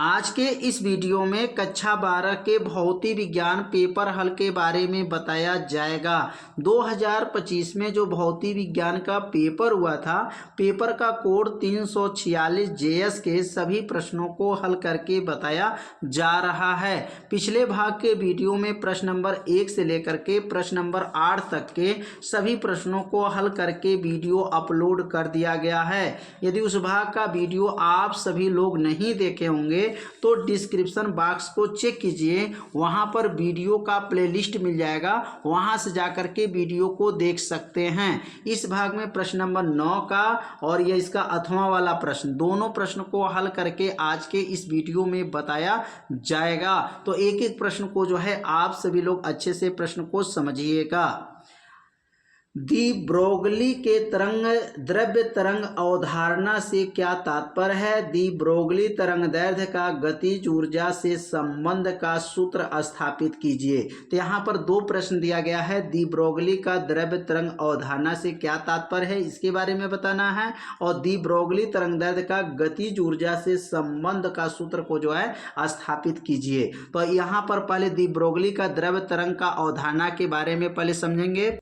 आज के इस वीडियो में कक्षा 12 के भौतिक विज्ञान पेपर हल के बारे में बताया जाएगा। 2025 में जो भौतिक विज्ञान का पेपर हुआ था, पेपर का कोड 346 JS के सभी प्रश्नों को हल करके बताया जा रहा है। पिछले भाग के वीडियो में प्रश्न नंबर 1 से लेकर के प्रश्न नंबर 8 तक के सभी प्रश्नों को हल करके वीडियो अपलोड कर दिया गया है। यदि उस भाग का वीडियो आप सभी लोग नहीं देखे होंगे तो डिस्क्रिप्शन बॉक्स को चेक कीजिए, वहां पर वीडियो का प्लेलिस्ट मिल जाएगा, वहां से जाकर के वीडियो को देख सकते हैं। इस भाग में प्रश्न नंबर 9 का और यह इसका 8वां वाला प्रश्न, दोनों प्रश्न को हल करके आज के इस वीडियो में बताया जाएगा। तो एक एक प्रश्न को जो है आप सभी लोग अच्छे से प्रश्न को समझिएगा। दी ब्रोगली के तरंग द्रव्य तरंग अवधारणा से क्या तात्पर्य है? दी ब्रोगली तरंगदैर्ध्य का गतिज ऊर्जा से संबंध का सूत्र स्थापित कीजिए। तो यहाँ पर दो प्रश्न दिया गया है। दी ब्रोगली का द्रव्य तरंग अवधारणा से क्या तात्पर्य है, इसके बारे में बताना है, और दी ब्रोगली तरंगदैर्ध्य का गतिज ऊर्जा से संबंध का सूत्र को जो है स्थापित कीजिए। तो यहाँ पर पहले दी ब्रोगली का द्रव्य तरंग का अवधारणा के बारे में पहले समझेंगे।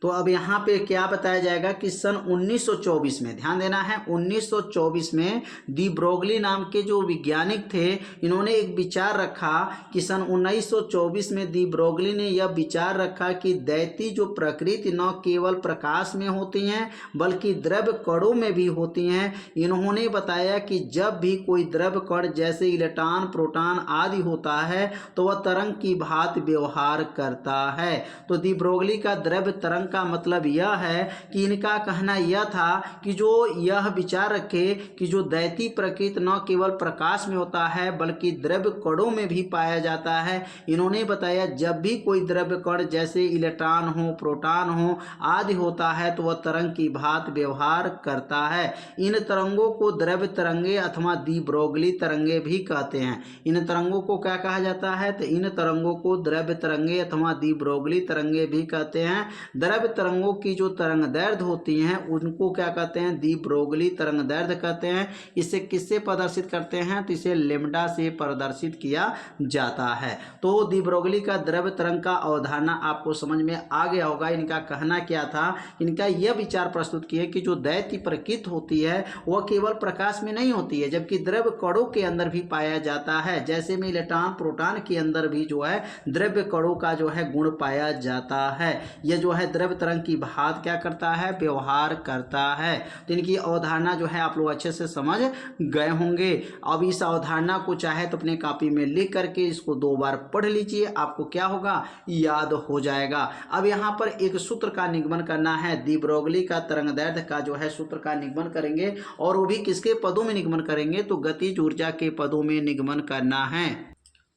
तो अब यहाँ पे क्या बताया जाएगा कि सन 1924 में, ध्यान देना है, 1924 में दी ब्रोगली नाम के जो वैज्ञानिक थे, इन्होंने एक विचार रखा कि सन 1924 में दी ब्रोगली ने यह विचार रखा कि दैती जो प्रकृति न केवल प्रकाश में होती हैं बल्कि द्रव्य कणों में भी होती हैं। इन्होंने बताया कि जब भी कोई द्रव्य कण जैसे इलेक्ट्रॉन, प्रोटॉन आदि होता है तो वह तरंग की भांति व्यवहार करता है। तो दी ब्रोगली का द्रव्य तरंग का मतलब यह है कि इनका कहना यह था कि जो यह विचार रखे कि जो दैती प्रकृति न केवल प्रकाश में होता है बल्कि द्रव्य कणों में भी पाया जाता है। इन्होंने बताया जब भी कोई द्रव्य कण जैसे इलेक्ट्रॉन हो, प्रोटॉन हो आदि होता है तो वह तरंग की भांति व्यवहार करता है। इन तरंगों को द्रव्य तरंगे अथवा दी ब्रोगली तरंगे भी कहते हैं। इन तरंगों को क्या कहा जाता है? तो इन तरंगों को द्रव्य तरंगे अथवा दी ब्रोगली तरंगे भी कहते हैं। द्रव्य तरंगों की जो तरंगदैर्ध्य होती हैं उनको क्या कहते हैं? दी ब्रोगली तरंगदैर्ध्य कहते हैं। इसे किससे प्रदर्शित करते हैं? तो इसे लेम्डा से प्रदर्शित किया जाता है। तो दी ब्रोगली का द्रव्य तरंग का अवधारणा आपको समझ में आ गया होगा। इनका कहना क्या था? इनका यह विचार प्रस्तुत किए कि जो दैत्य प्रकृति होती है वह केवल प्रकाश में नहीं होती है जबकि द्रव्य कणों के अंदर भी पाया जाता है। जैसे में इलेक्ट्रॉन, प्रोटॉन के अंदर भी जो है द्रव्य कणों का जो है गुण पाया जाता है। यह जो है द्रव्य तरंग की भांति क्या करता है? व्यवहार करता है। तो इनकी अवधारणा जो है आप लोग अच्छे से समझ गए होंगे। अब इस अवधारणा को चाहे तो अपने कॉपी में लिख करके इसको 2 बार पढ़ लीजिए, आपको क्या होगा? याद हो जाएगा। अब यहाँ पर एक सूत्र का निगमन करना है। दी ब्रोगली का तरंगदैर्ध्य का जो है सूत्र का निगमन करेंगे, और वो भी किसके पदों में निगमन करेंगे? तो गतिज ऊर्जा के पदों में निगमन करना है।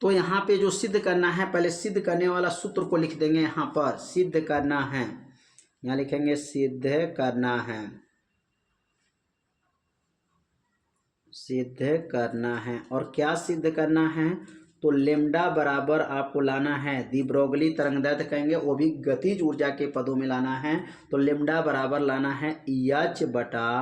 तो यहाँ पे जो सिद्ध करना है, पहले सिद्ध करने वाला सूत्र को लिख देंगे। यहाँ पर सिद्ध करना है, यहाँ लिखेंगे सिद्ध करना है, सिद्ध करना है। और क्या सिद्ध करना है? तो लेम्डा बराबर आपको लाना है, दी ब्रोगली तरंगदैर्ध्य कहेंगे वो भी गतिज ऊर्जा के पदों में लाना है। तो लेम्डा बराबर लाना है H बटा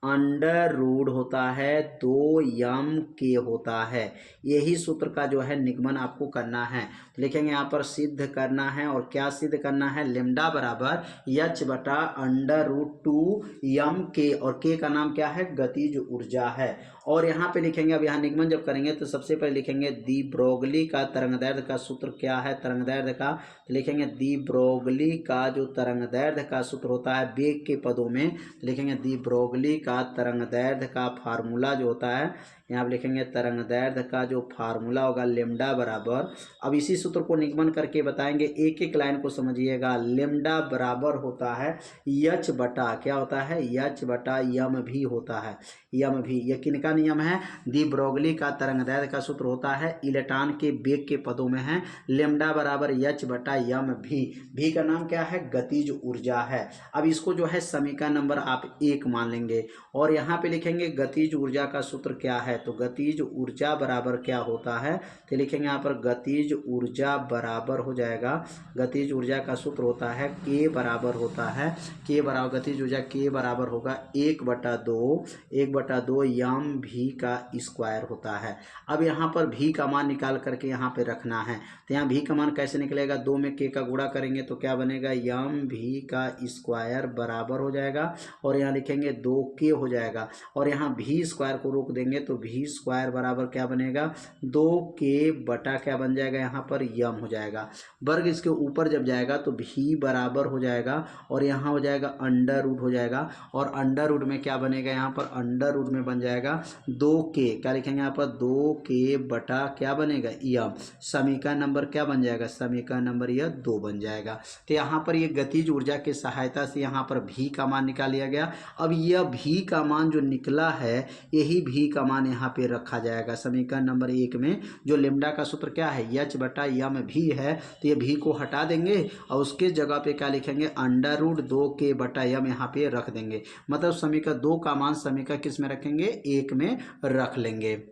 अंडर रूट होता है 2m होता है। यही सूत्र का जो है निगमन आपको करना है। तो लिखेंगे यहाँ पर सिद्ध करना है, और क्या सिद्ध करना है? लेम्डा बराबर H बटा अंडर रूट 2m, और k का नाम क्या है? गतिज ऊर्जा है। और यहाँ पे लिखेंगे, अब यहाँ निगमन जब करेंगे तो सबसे पहले लिखेंगे दी ब्रोगली का तरंगदैर्ध्य का सूत्र क्या है? तरंगदैर्ध्य का तो लिखेंगे दी ब्रोगली का जो तरंगदैर्ध्य का सूत्र होता है वेग के पदों में, लिखेंगे दी ब्रोगली का तरंगदैर्ध्य का फार्मूला जो होता है, यहाँ पर लिखेंगे तरंगदैर्ध्य का जो फार्मूला होगा लेम्डा बराबर, अब इसी सूत्र को निगमन करके बताएंगे, एक एक लाइन को समझिएगा। लेम्डा बराबर होता है H बटा क्या होता है? H बटा m भी होता है। m भी यह किनका नियम है? दी ब्रोगली का तरंगदैर्ध्य का सूत्र होता है इलेक्ट्रॉन के वेग के पदों में है। लेम्डा बराबर H बटा m भी का नाम क्या है? गतिज ऊर्जा है। अब इसको जो है समीकरण नंबर आप 1 मान लेंगे, और यहाँ पे लिखेंगे गतिज ऊर्जा का सूत्र क्या है? तो गतिज ऊर्जा बराबर क्या होता है, तो लिखेंगे यहाँ पर गतिज ऊर्जा बराबर हो जाएगा, गतिज ऊर्जा का सूत्र होता है के बराबर होता है, के बराबर गतिज ऊर्जा के बराबर होगा 1/2 यम भी का स्क्वायर होता है। अब यहाँ पर भी का मान निकाल करके यहाँ पे रखना है, तो यहाँ भी का मान कैसे निकलेगा, 2 में के का गुणा करेंगे तो क्या बनेगा, यम भी का स्क्वायर बराबर हो जाएगा और यहाँ लिखेंगे 2k हो जाएगा और यहाँ भी स्क्वायर को रोक देंगे तो भी स्क्वायर बराबर क्या बनेगा, 2k बटा क्या बन जाएगा, यहाँ पर यम हो जाएगा। वर्ग इसके ऊपर जब जाएगा तो भी बराबर हो जाएगा और यहाँ हो जाएगा अंडर रूट हो जाएगा और अंडर रूट में क्या बनेगा, यहाँ पर अंडर रूट में बन जाएगा 2k, क्या लिखेंगे यहाँ पर 2k बटा क्या बनेगा, यम। समीकरण नंबर क्या बन जाएगा, समीकरण नंबर यह 2 बन जाएगा। तो यहाँ पर ये गतिज ऊर्जा की सहायता से यहाँ पर भी का मान निकाल लिया गया। अब यह भी का मान जो निकला है यही भी का मान यहाँ पे रखा जाएगा। समीकरण नंबर 1 में जो लेमडा का सूत्र क्या है, एच बटा यम भी है, तो ये भी को हटा देंगे और उसके जगह पे क्या लिखेंगे, अंडर रूट 2k बटा यम यहाँ पे रख देंगे। मतलब समीकरण 2 का मान समीकरण किस में रखेंगे, 1 में रख लेंगे।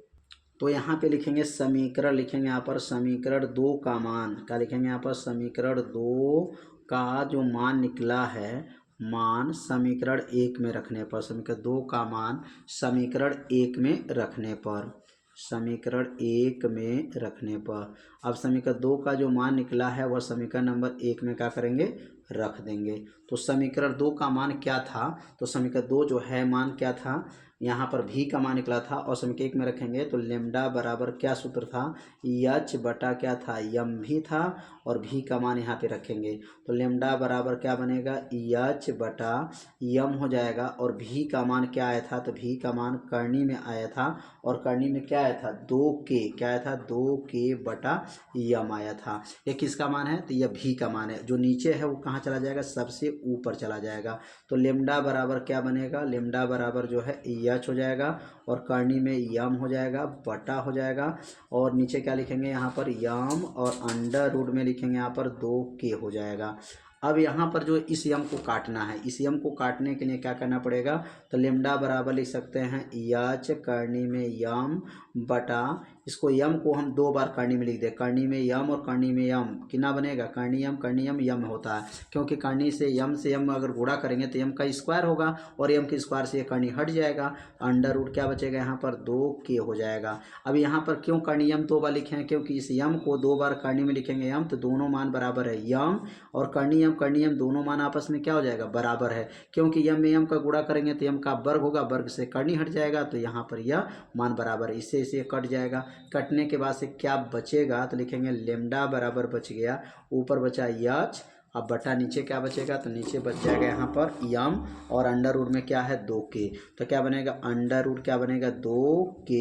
तो यहाँ पे लिखेंगे समीकरण, लिखेंगे यहाँ पर समीकरण 2 का मान, क्या लिखेंगे यहाँ पर समीकरण 2 का जो मान निकला है, मान समीकरण 1 में रखने पर, समीकरण 2 का मान समीकरण 1 में रखने पर, समीकरण 1 में रखने पर, अब समीकरण 2 का जो मान निकला है वह समीकरण नंबर 1 में क्या करेंगे, रख देंगे। तो समीकरण 2 का मान क्या था, तो समीकरण 2 जो है मान क्या था, यहाँ पर भी का मान निकला था और समीकरण 1 में रखेंगे तो लेमडा बराबर क्या सूत्र था, एच बटा क्या था, यम भी था और भी का मान यहाँ पे रखेंगे तो लेमडा बराबर क्या बनेगा, एच बटा यम हो जाएगा और भी का मान क्या आया था, तो भी का मान करनी में आया था और करनी में क्या आया था, 2k, क्या आया था, 2k बटा यम आया था। ये किसका मान है, तो यह भी का मान है, जो नीचे है वो कहाँ चला जाएगा, सबसे ऊपर चला जाएगा। तो लेमडा बराबर क्या बनेगा, लेमडा बराबर जो है एच हो जाएगा और करनी में यम हो जाएगा बटा हो जाएगा और नीचे क्या लिखेंगे यहाँ पर यम और अंडर रूट में लिखेंगे यहाँ पर 2k हो जाएगा। अब यहाँ पर जो इस यम को काटना है, इस यम को काटने के लिए क्या करना पड़ेगा, तो लेमडा बराबर लिख सकते हैं एच करनी में यम बटा, इसको यम को हम 2 बार करनी में लिख दे, करनी में यम और करनी में यम कितना बनेगा, करनी यम यम होता है, क्योंकि करनी से यम अगर गुणा करेंगे तो यम का स्क्वायर होगा और यम के स्क्वायर से ये करनी हट जाएगा, अंडर रूट क्या बचेगा यहाँ पर 2k हो जाएगा। अब यहाँ पर क्यों करनी यम 2 बार लिखे हैं, क्योंकि इस यम को 2 बार करनी में लिखेंगे यम तो दोनों मान बराबर है, यम और करनी यम दोनों मान आपस में क्या हो जाएगा, बराबर है, क्योंकि यम में यम का गुणा करेंगे तो यम का वर्ग होगा, वर्ग से करनी हट जाएगा तो यहाँ पर यह मान बराबर है, इससे इसे कट जाएगा। कटने के बाद से क्या बचेगा, तो लिखेंगे लेमडा बराबर बच गया, ऊपर बचा एच, अब बटा नीचे क्या बचेगा, तो नीचे बच जाएगा यहाँ पर यम और अंडर रूट में क्या है 2k, तो क्या बनेगा, अंडर रूट क्या बनेगा 2k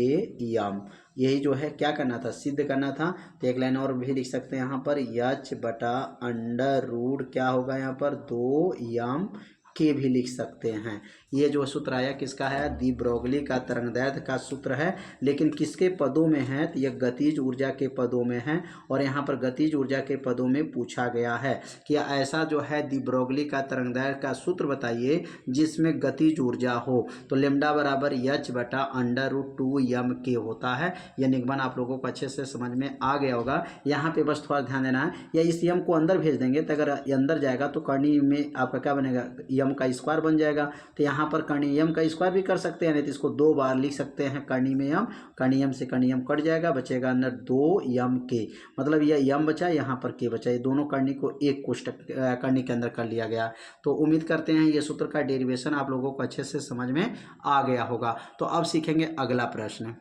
यम। यही जो है क्या करना था, सिद्ध करना था। तो एक लाइन और भी लिख सकते हैं यहाँ पर एच बटा अंडर रूट क्या होगा यहाँ पर 2 यम के भी लिख सकते हैं। ये जो सूत्र आया किसका है, दी ब्रोगली का तरंगदैर्घ्य का सूत्र है, लेकिन किसके पदों में है, तो यह गतिज ऊर्जा के पदों में है और यहाँ पर गतिज ऊर्जा के पदों में पूछा गया है कि ऐसा जो है दी ब्रोगली का तरंगदैर्घ्य का सूत्र बताइए जिसमें गतिज ऊर्जा हो, तो लेमडा बराबर एच बटा अंडर रूट 2 यम के होता है। यह निगमन आप लोगों को अच्छे से समझ में आ गया होगा। यहाँ पे बस थोड़ा ध्यान देना है, या इस यम को अंदर भेज देंगे तो अगर अंदर जाएगा तो करनी में आपका क्या बनेगा, यम का स्क्वायर बन जाएगा, तो यहाँ पर करनी यम का स्क्वायर भी कर सकते हैं, नहीं तो इसको 2 बार लिख सकते हैं, करनी में यम, करनी यम से करनी यम कट जाएगा, बचेगा अंदर 2 यम के, मतलब यह यम बचा यहाँ पर के बचा, ये दोनों करनी को एक कोष्टक करनी के अंदर कर लिया गया। तो उम्मीद करते हैं ये सूत्र का डेरिवेशन आप लोगों को अच्छे से समझ में आ गया होगा। तो अब सीखेंगे अगला प्रश्न।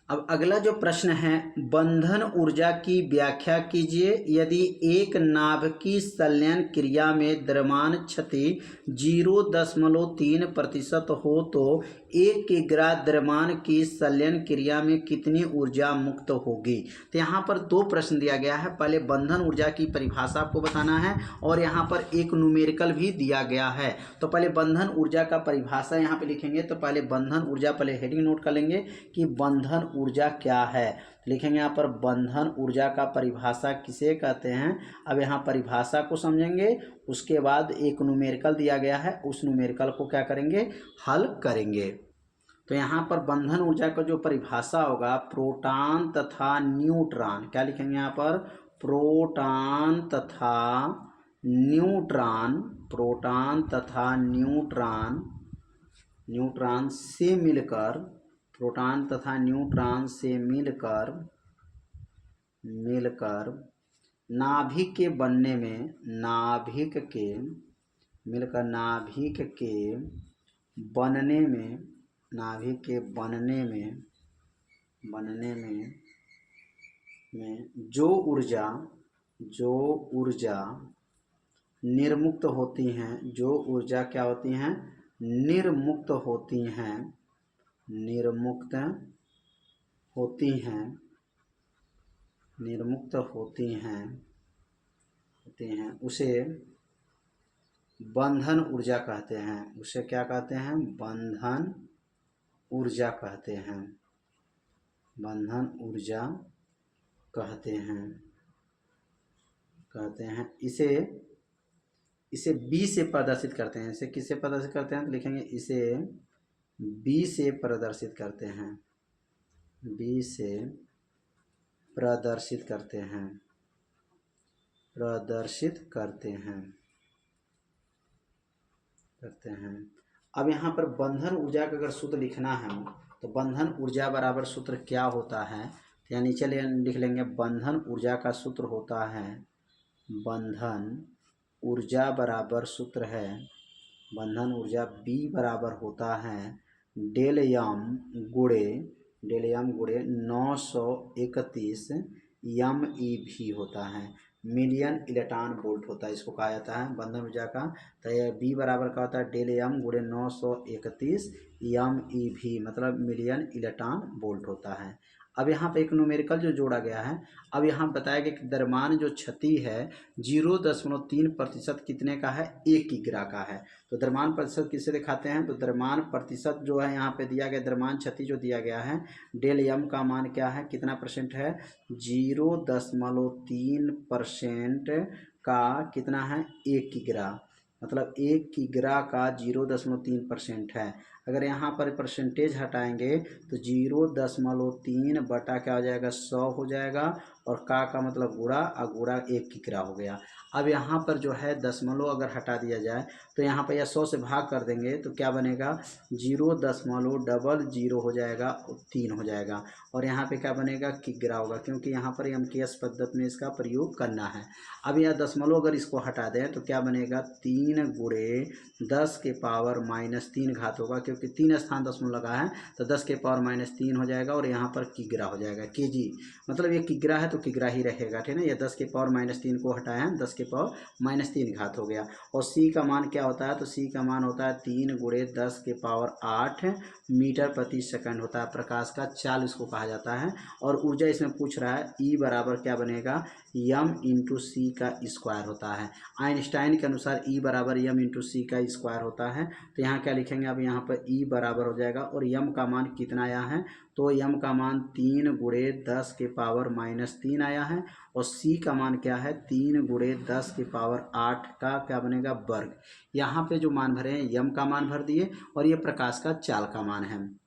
अब अगला जो प्रश्न है, बंधन ऊर्जा की व्याख्या कीजिए। यदि एक नाभिकीय संलयन क्रिया में द्रव्यमान क्षति 0.3% हो तो 1 किग्रा द्रव्यमान की संलयन क्रिया में कितनी ऊर्जा मुक्त होगी। तो यहाँ पर 2 प्रश्न दिया गया है, पहले बंधन ऊर्जा की परिभाषा आपको बताना है और यहाँ पर एक न्यूमेरिकल भी दिया गया है। तो पहले बंधन ऊर्जा का परिभाषा यहाँ पे लिखेंगे, तो पहले बंधन ऊर्जा, पहले हेडिंग नोट कर लेंगे कि बंधन ऊर्जा क्या है। लिखेंगे यहाँ पर बंधन ऊर्जा का परिभाषा किसे कहते हैं। अब यहाँ परिभाषा को समझेंगे, उसके बाद एक न्यूमेरिकल दिया गया है, उस न्यूमेरिकल को क्या करेंगे, हल करेंगे। तो यहाँ पर बंधन ऊर्जा का जो परिभाषा होगा प्रोटॉन तथा न्यूट्रॉन, क्या लिखेंगे यहाँ पर, प्रोटॉन तथा न्यूट्रॉन, प्रोटॉन तथा न्यूट्रॉन, न्यूट्रॉन से मिलकर, प्रोटॉन तथा न्यूट्रॉन से मिलकर नाभिक के बनने में, नाभिक के मिलकर नाभिक के बनने में, नाभिक के बनने में जो ऊर्जा निर्मुक्त होती हैं, जो ऊर्जा क्या होती हैं, निर्मुक्त होती हैं, निर्मुक्त होती हैं उसे बंधन ऊर्जा कहते हैं। उसे क्या कहते हैं, बंधन ऊर्जा कहते हैं, बंधन ऊर्जा कहते हैं। इसे बी से प्रदर्शित करते हैं। इसे किससे प्रदर्शित करते हैं, तो लिखेंगे इसे बी से प्रदर्शित करते हैं, बी से प्रदर्शित करते हैं। अब यहाँ पर बंधन ऊर्जा का अगर सूत्र लिखना है तो बंधन ऊर्जा बराबर सूत्र क्या होता है, तो यानी चलिए लिख लेंगे, बंधन ऊर्जा का सूत्र होता है, बंधन ऊर्जा बराबर सूत्र है, बंधन ऊर्जा B बराबर होता है डेल यम गुणे 931 MeV होता है, मिलियन इलेक्ट्रॉन वोल्ट होता है। इसको कहा जाता है बंधन ऊर्जा का। तो यह B बराबर का होता है डेल यम गुणे 931 MeV, मतलब मिलियन इलेक्ट्रॉन वोल्ट होता है। अब यहाँ पे एक न्यूमेरिकल जो जोड़ा गया है, अब यहाँ बताया गया कि द्रव्यमान जो क्षति है 0.3% कितने का है, 1 किग्रा का है। तो द्रव्यमान प्रतिशत किससे दिखाते हैं, तो द्रव्यमान प्रतिशत जो है यहाँ पे दिया गया, द्रव्यमान क्षति जो दिया गया है, डेल यम का मान क्या है, कितना परसेंट है, 0.3% का कितना है, 1 किग्रा, मतलब 1 किग्रा का 0.3% है। अगर यहाँ पर परसेंटेज हटाएंगे तो 0.3 बटा क्या हो जाएगा, 100 हो जाएगा, और का मतलब गुणा, और गुणा 1 किग्रा हो गया। अब यहाँ पर जो है दशमलव अगर हटा दिया जाए तो यहाँ पर यह 100 से भाग कर देंगे तो क्या बनेगा, 0.00 हो जाएगा, 3 हो जाएगा, और यहाँ पे क्या बनेगा, किग्रा होगा, क्योंकि यहाँ पर MKS पद्धति में इसका प्रयोग करना है। अब यह दशमलव अगर इसको हटा दें तो क्या बनेगा, 3 गुणे 10 के पावर -3 घात होगा, क्योंकि 3 स्थान दशमलव लगा है तो 10 के पावर -3 हो जाएगा, और यहाँ पर किग्रा हो जाएगा, केजी, मतलब ये किग्रा है तो किग्रा ही रहेगा, ठीक है ना। ये 10 के पावर -3 को हटाया है, 10 के पावर -3 घात हो गया। और सी का मान क्या होता है, तो सी का मान होता है 3 गुणे 10 के पावर 8 मीटर प्रति सेकंड होता है। प्रकाश का चाल इसको कहा जाता है। और ऊर्जा इसमें पूछ रहा है, ई बराबर क्या बनेगा, m इंटू सी का स्क्वायर होता है। आइंस्टाइन के अनुसार E बराबर m इंटू सी का स्क्वायर होता है। तो यहाँ क्या लिखेंगे, अब यहाँ पर E बराबर हो जाएगा, और m का मान कितना आया है, तो m का मान 3 गुणे 10 के पावर -3 आया है, और c का मान क्या है, 3 गुणे 10 के पावर 8 का क्या बनेगा, वर्ग। यहाँ पे जो मान भरे हैं m का मान भर दिए, और ये प्रकाश का चाल का मान है।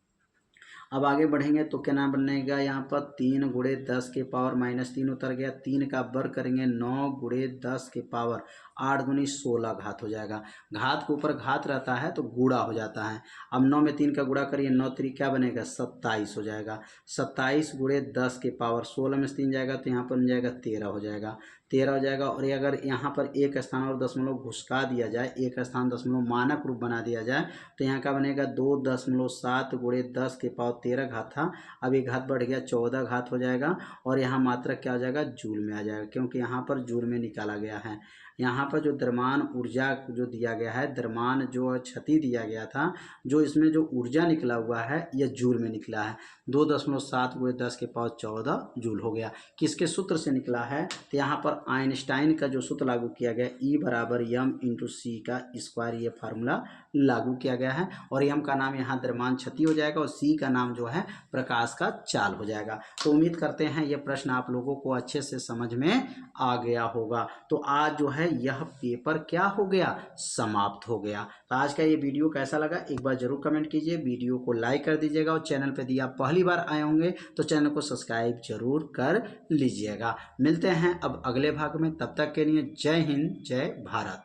अब आगे बढ़ेंगे तो क्या नाम बनेगा, यहाँ पर 3 गुणे 10 के पावर -3 उतर गया, 3 का वर्ग करेंगे 9 गुणे 10 के पावर 8 दूनी 16 घात हो जाएगा। घात के ऊपर घात रहता है तो गुणा हो जाता है। अब 9 में 3 का गुणा करिए, 9 3 क्या बनेगा, 27 हो जाएगा। 27 गुणे 10 के पावर 16 में से 3 जाएगा तो यहाँ पर बन जाएगा 13 हो जाएगा, 13 हो जाएगा। और अगर यहाँ पर एक स्थान और दशमलव घुसका दिया जाए, एक स्थान दशमलव मानक रूप बना दिया जाए, तो यहाँ का बनेगा 2.7 गुणे 10 के पावर 13 घात था, अब ये घात बढ़ गया 14 घात हो जाएगा, और यहाँ मात्रक क्या हो जाएगा, जूल में आ जाएगा, क्योंकि यहाँ पर जूल में निकाला गया है। यहाँ पर जो द्रव्यमान ऊर्जा जो दिया गया है, द्रव्यमान जो क्षति दिया गया था, जो इसमें जो ऊर्जा निकला हुआ है यह जूल में निकला है। 2.7 गुणे 10 के पावर 14 जूल हो गया। किसके सूत्र से निकला है, तो यहाँ पर आइंस्टाइन का जो सूत्र लागू किया गया, E बराबर m इंटू सी का स्क्वायर, ये फार्मूला लागू किया गया है। और m का नाम यहाँ द्रव्यमान क्षति हो जाएगा, और c का नाम जो है प्रकाश का चाल हो जाएगा। तो उम्मीद करते हैं ये प्रश्न आप लोगों को अच्छे से समझ में आ गया होगा। तो आज जो है है यह पेपर क्या हो गया, समाप्त हो गया। तो आज का ये वीडियो कैसा लगा एक बार जरूर कमेंट कीजिए, वीडियो को लाइक कर दीजिएगा और चैनल पर यदि आप पहली बार आए होंगे तो चैनल को सब्सक्राइब जरूर कर लीजिएगा। मिलते हैं अब अगले भाग में, तब तक के लिए जय हिंद जय भारत।